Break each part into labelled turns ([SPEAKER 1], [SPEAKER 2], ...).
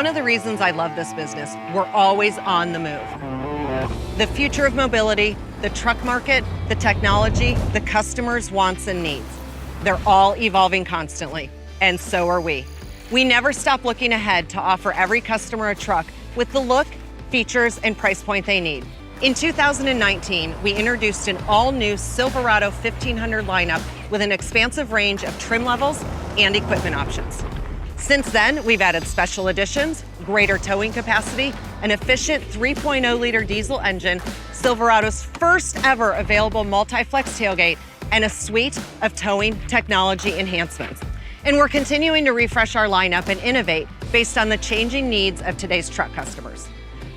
[SPEAKER 1] one of the reasons I love this business. We're always on the move. The future of mobility, the truck market, the technology, the customers' wants and needs. They're all evolving constantly, and so are we. We never stop looking ahead to offer every customer a truck with the look, features, and price point they need. In 2019, we introduced an all-new Silverado 1500 lineup with an expansive range of trim levels and equipment options. Since then, we've added special editions, greater towing capacity, an efficient 3.0-liter diesel engine, Silverado's first ever available multi-flex tailgate, and a suite of towing technology enhancements. And we're continuing to refresh our lineup and innovate based on the changing needs of today's truck customers.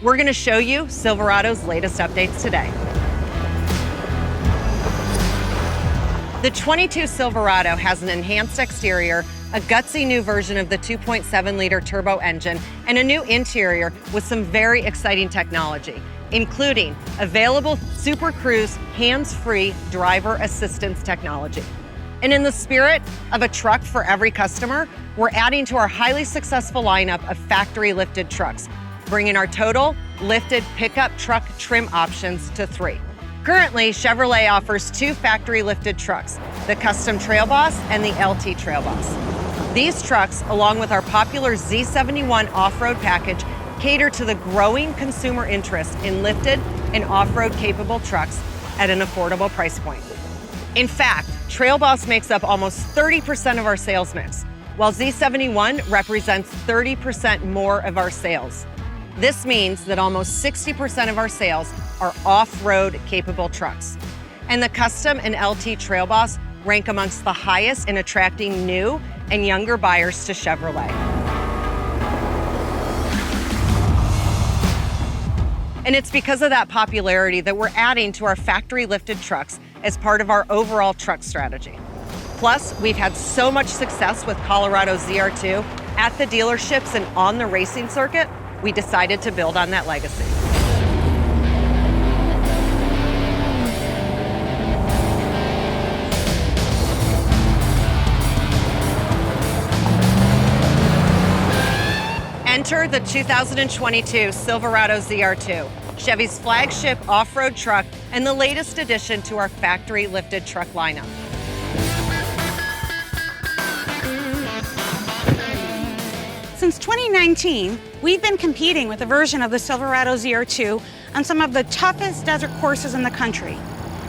[SPEAKER 1] We're going to show you Silverado's latest updates today. The 22 Silverado has an enhanced exterior, a gutsy new version of the 2.7-liter turbo engine, and a new interior with some very exciting technology, including available Super Cruise hands-free driver assistance technology. And in the spirit of a truck for every customer, we're adding to our highly successful lineup of factory-lifted trucks, bringing our total lifted pickup truck trim options to 3. Currently, Chevrolet offers 2 factory-lifted trucks, the Custom Trail Boss and the LT Trail Boss. These trucks, along with our popular Z71 off-road package, cater to the growing consumer interest in lifted and off-road capable trucks at an affordable price point. In fact, Trail Boss makes up almost 30% of our sales mix, while Z71 represents 30% more of our sales. This means that almost 60% of our sales are off-road capable trucks. And the Custom and LT Trail Boss rank amongst the highest in attracting new and younger buyers to Chevrolet. And it's because of that popularity that we're adding to our factory-lifted trucks as part of our overall truck strategy. Plus, we've had so much success with Colorado ZR2 at the dealerships and on the racing circuit, we decided to build on that legacy. Enter the 2022 Silverado ZR2, Chevy's flagship off-road truck and the latest addition to our factory-lifted truck lineup.
[SPEAKER 2] Since 2019, we've been competing with a version of the Silverado ZR2 on some of the toughest desert courses in the country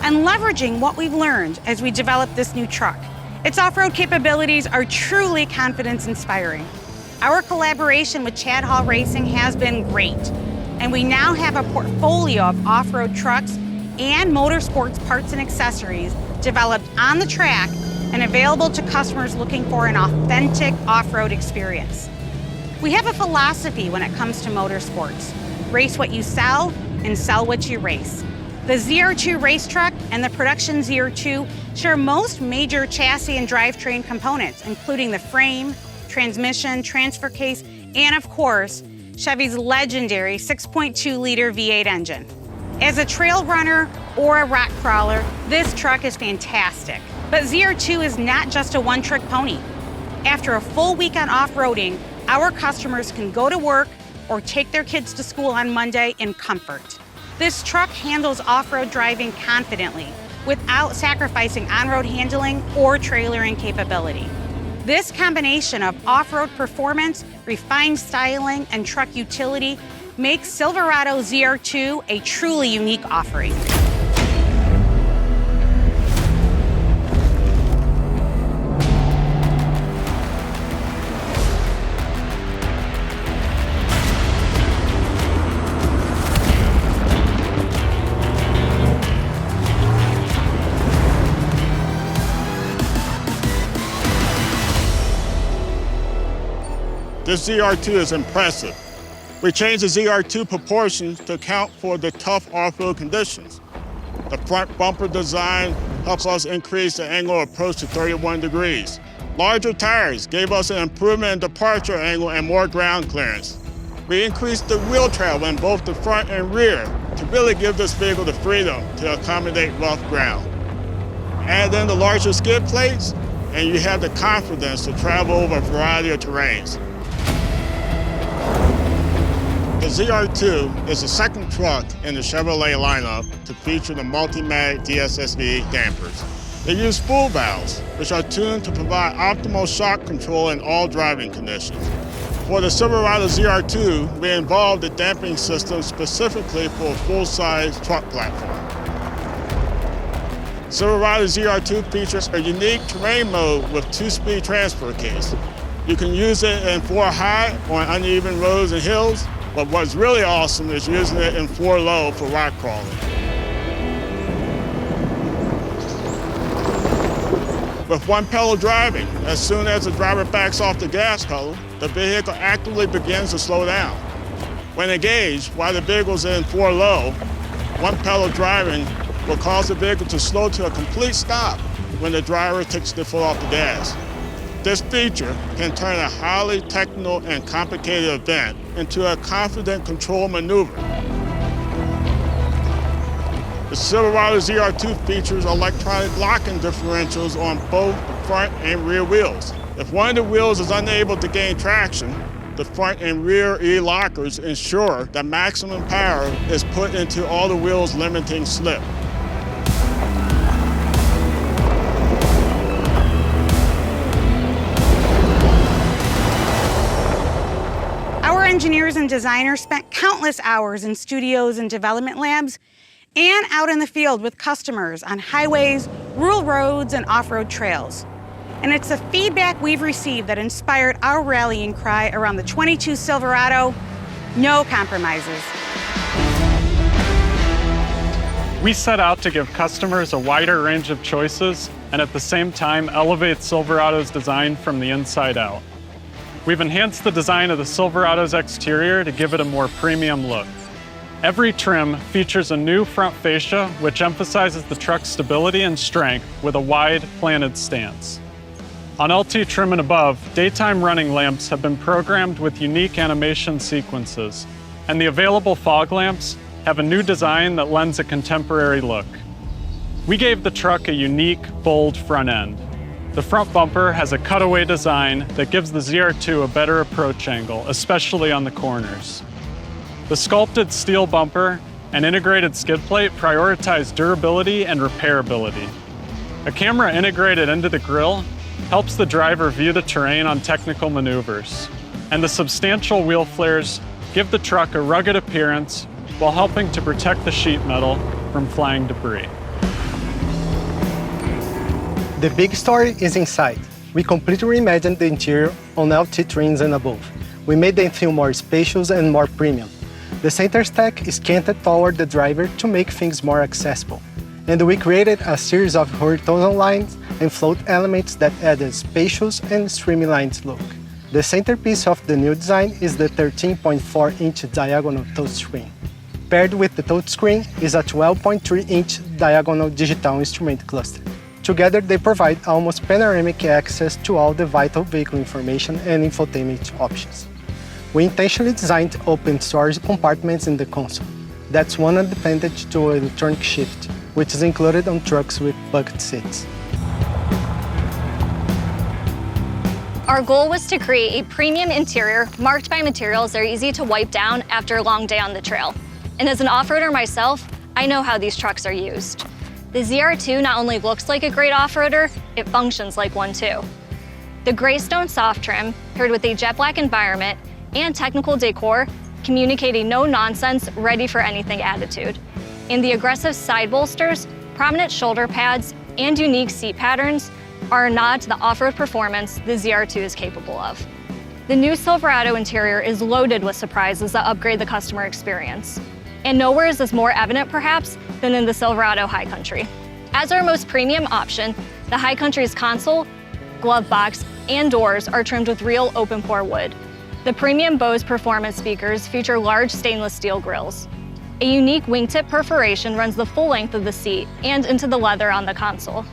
[SPEAKER 2] and leveraging what we've learned as we develop this new truck. Its off-road capabilities are truly confidence-inspiring. Our collaboration with Chad Hall Racing has been great, and we now have a portfolio of off-road trucks and motorsports parts and accessories developed on the track and available to customers looking for an authentic off-road experience. We have a philosophy when it comes to motorsports: race what you sell and sell what you race. The ZR2 race truck and the production ZR2 share most major chassis and drivetrain components, including the frame, transmission, transfer case, and of course, Chevy's legendary 6.2-liter V8 engine. As a trail runner or a rock crawler, this truck is fantastic. But ZR2 is not just a one-trick pony. After a full weekend off-roading, our customers can go to work or take their kids to school on Monday in comfort. This truck handles off-road driving confidently without sacrificing on-road handling or trailering capability. This combination of off-road performance, refined styling, and truck utility makes Silverado ZR2 a truly unique offering.
[SPEAKER 3] This ZR2 is impressive. We changed the ZR2 proportions to account for the tough off-road conditions. The front bumper design helps us increase the angle of approach to 31 degrees. Larger tires gave us an improvement in departure angle and more ground clearance. We increased the wheel travel in both the front and rear to really give this vehicle the freedom to accommodate rough ground. Add in the larger skid plates, and you have the confidence to travel over a variety of terrains. The ZR2 is the second truck in the Chevrolet lineup to feature the MULTIMATIC DSSV dampers. They use spool valves, which are tuned to provide optimal shock control in all driving conditions. For the Silverado ZR2, we involved the damping system specifically for a full-size truck platform. Silverado ZR2 features a unique terrain mode with 2-speed transfer case. You can use it in 4 high on uneven roads and hills, but what's really awesome is using it in 4 low for rock crawling. With 1 pedal driving, as soon as the driver backs off the gas pedal, the vehicle actively begins to slow down. When engaged, while the vehicle's in 4 low, 1 pedal driving will cause the vehicle to slow to a complete stop when the driver takes the foot off the gas. This feature can turn a highly technical and complicated event into a confident control maneuver. The Silverado ZR2 features electronic locking differentials on both the front and rear wheels. If one of the wheels is unable to gain traction, the front and rear E-lockers ensure that maximum power is put into all the wheels, limiting slip.
[SPEAKER 2] Our engineers and designers spent countless hours in studios and development labs and out in the field with customers on highways, rural roads, and off-road trails. And it's the feedback we've received that inspired our rallying cry around the 22 Silverado, no compromises.
[SPEAKER 4] We set out to give customers a wider range of choices and at the same time elevate Silverado's design from the inside out. We've enhanced the design of the Silverado's exterior to give it a more premium look. Every trim features a new front fascia, which emphasizes the truck's stability and strength with a wide, planted stance. On LT trim and above, daytime running lamps have been programmed with unique animation sequences, and the available fog lamps have a new design that lends a contemporary look. We gave the truck a unique, bold front end. The front bumper has a cutaway design that gives the ZR2 a better approach angle, especially on the corners. The sculpted steel bumper and integrated skid plate prioritize durability and repairability. A camera integrated into the grille helps the driver view the terrain on technical maneuvers. And the substantial wheel flares give the truck a rugged appearance while helping to protect the sheet metal from flying debris.
[SPEAKER 5] The big story is inside. We completely reimagined the interior on LT trims and above. We made them feel more spacious and more premium. The center stack is canted toward the driver to make things more accessible. And we created a series of horizontal lines and float elements that add a spacious and streamlined look. The centerpiece of the new design is the 13.4-inch diagonal touchscreen. Paired with the touchscreen is a 12.3-inch diagonal digital instrument cluster. Together, they provide almost panoramic access to all the vital vehicle information and infotainment options. We intentionally designed open storage compartments in the console. That's one advantage to electronic shift, which is included on trucks with bucket seats.
[SPEAKER 6] Our goal was to create a premium interior marked by materials that are easy to wipe down after a long day on the trail. And as an off-roader myself, I know how these trucks are used. The ZR2 not only looks like a great off-roader, it functions like one too. The Greystone soft trim, paired with a jet black environment and technical decor, communicate a no-nonsense, ready-for-anything attitude. And the aggressive side bolsters, prominent shoulder pads, and unique seat patterns are a nod to the off-road performance the ZR2 is capable of. The new Silverado interior is loaded with surprises that upgrade the customer experience. And nowhere is this more evident, perhaps, than in the Silverado High Country. As our most premium option, the High Country's console, glove box, and doors are trimmed with real open-pore wood. The premium Bose performance speakers feature large stainless steel grills. A unique wingtip perforation runs the full length of the seat and into the leather on the console.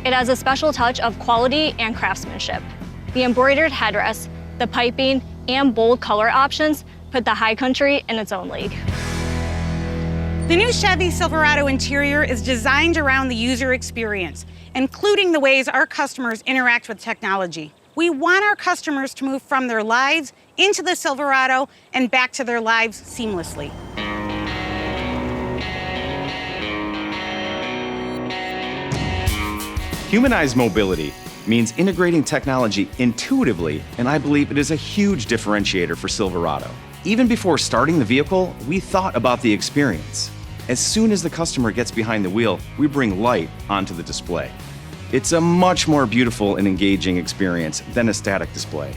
[SPEAKER 6] It has a special touch of quality and craftsmanship. The embroidered headrest, the piping, and bold color options put the High Country in its own league.
[SPEAKER 2] The new Chevy Silverado interior is designed around the user experience, including the ways our customers interact with technology. We want our customers to move from their lives into the Silverado and back to their lives seamlessly.
[SPEAKER 7] Humanized mobility means integrating technology intuitively, and I believe it is a huge differentiator for Silverado. Even before starting the vehicle, we thought about the experience. As soon as the customer gets behind the wheel, we bring light onto the display. It's a much more beautiful and engaging experience than a static display.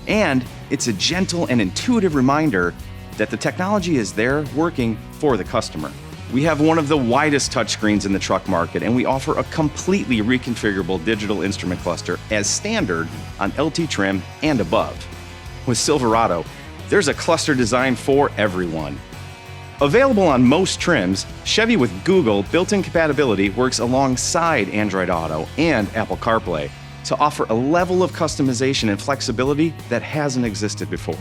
[SPEAKER 7] And it's a gentle and intuitive reminder that the technology is there working for the customer. We have one of the widest touchscreens in the truck market, and we offer a completely reconfigurable digital instrument cluster as standard on LT trim and above. With Silverado, there's a cluster designed for everyone. Available on most trims, Chevy with Google built-in compatibility works alongside Android Auto and Apple CarPlay to offer a level of customization and flexibility that hasn't existed before.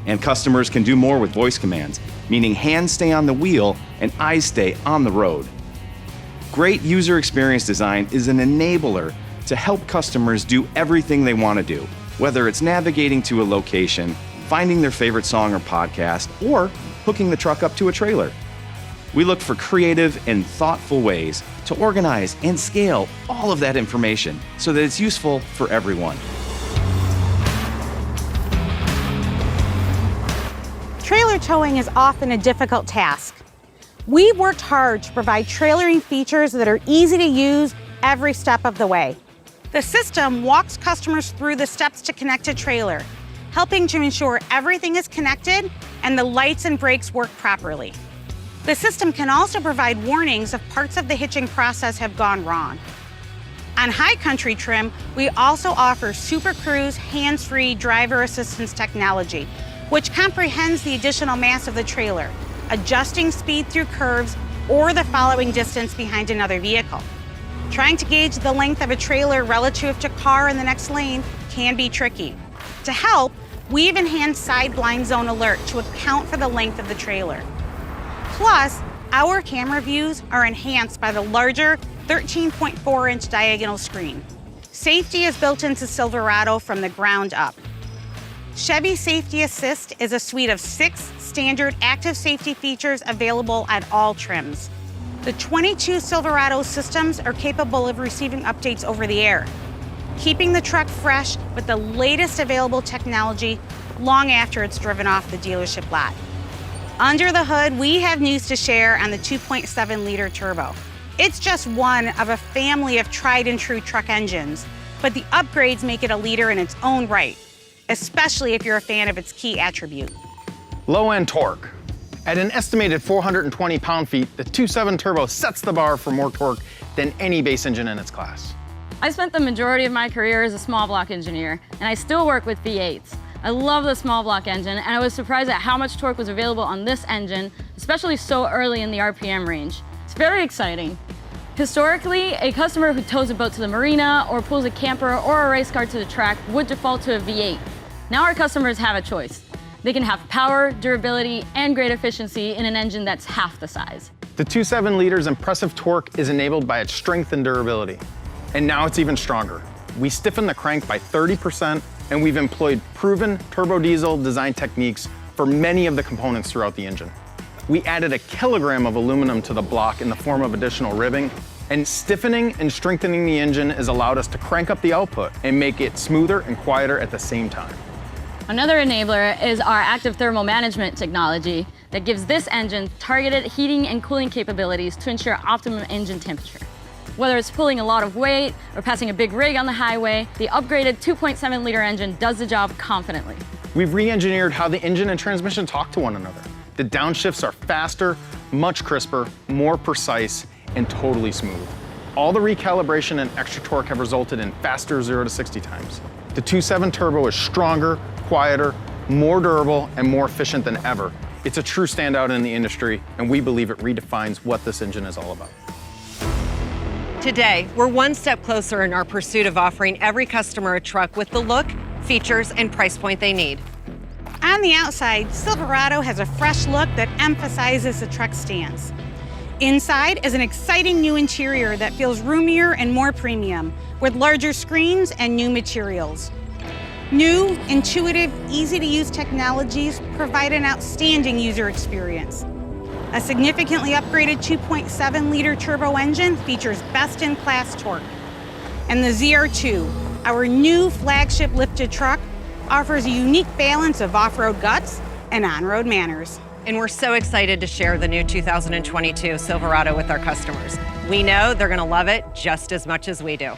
[SPEAKER 7] And customers can do more with voice commands, meaning hands stay on the wheel and eyes stay on the road. Great user experience design is an enabler to help customers do everything they want to do, whether it's navigating to a location, finding their favorite song or podcast, or hooking the truck up to a trailer. We look for creative and thoughtful ways to organize and scale all of that information so that it's useful for everyone.
[SPEAKER 2] Trailer towing is often a difficult task. We've worked hard to provide trailering features that are easy to use every step of the way. The system walks customers through the steps to connect a trailer, helping to ensure everything is connected and the lights and brakes work properly. The system can also provide warnings if parts of the hitching process have gone wrong. On high country trim, we also offer Super Cruise hands-free driver assistance technology, which comprehends the additional mass of the trailer, adjusting speed through curves or the following distance behind another vehicle. Trying to gauge the length of a trailer relative to car in the next lane can be tricky. To help, we've enhanced side blind zone alert to account for the length of the trailer. Plus, our camera views are enhanced by the larger 13.4-inch diagonal screen. Safety is built into Silverado from the ground up. Chevy Safety Assist is a suite of 6 standard active safety features available at all trims. The 22 Silverado systems are capable of receiving updates over the air, keeping the truck fresh with the latest available technology long after it's driven off the dealership lot. Under the hood, we have news to share on the 2.7-liter turbo. It's just one of a family of tried and true truck engines, but the upgrades make it a leader in its own right, especially if you're a fan of its key attribute.
[SPEAKER 8] Low-end torque. At an estimated 420 pound-feet, the 2.7 turbo sets the bar for more torque than any base engine in its class.
[SPEAKER 9] I spent the majority of my career as a small block engineer, and I still work with V8s. I love the small block engine, and I was surprised at how much torque was available on this engine, especially so early in the RPM range. It's very exciting. Historically, a customer who tows a boat to the marina or pulls a camper or a race car to the track would default to a V8. Now our customers have a choice. They can have power, durability, and great efficiency in an engine that's half the size.
[SPEAKER 8] The 2.7 liter's impressive torque is enabled by its strength and durability. And now it's even stronger. We stiffened the crank by 30%, and we've employed proven turbo diesel design techniques for many of the components throughout the engine. We added 1 kilogram of aluminum to the block in the form of additional ribbing, and stiffening and strengthening the engine has allowed us to crank up the output and make it smoother and quieter at the same time.
[SPEAKER 9] Another enabler is our active thermal management technology that gives this engine targeted heating and cooling capabilities to ensure optimum engine temperature. Whether it's pulling a lot of weight or passing a big rig on the highway, the upgraded 2.7-liter engine does the job confidently.
[SPEAKER 8] We've re-engineered how the engine and transmission talk to one another. The downshifts are faster, much crisper, more precise, and totally smooth. All the recalibration and extra torque have resulted in faster 0 to 60 times. The 2.7 turbo is stronger, quieter, more durable, and more efficient than ever. It's a true standout in the industry, and we believe it redefines what this engine is all about.
[SPEAKER 1] Today, we're one step closer in our pursuit of offering every customer a truck with the look, features, and price point they need.
[SPEAKER 2] On the outside, Silverado has a fresh look that emphasizes the truck stance. Inside is an exciting new interior that feels roomier and more premium, with larger screens and new materials. New, intuitive, easy-to-use technologies provide an outstanding user experience. A significantly upgraded 2.7-liter turbo engine features best-in-class torque. And the ZR2, our new flagship lifted truck, offers a unique balance of off-road guts and on-road manners.
[SPEAKER 1] And we're so excited to share the new 2022 Silverado with our customers. We know they're going to love it just as much as we do.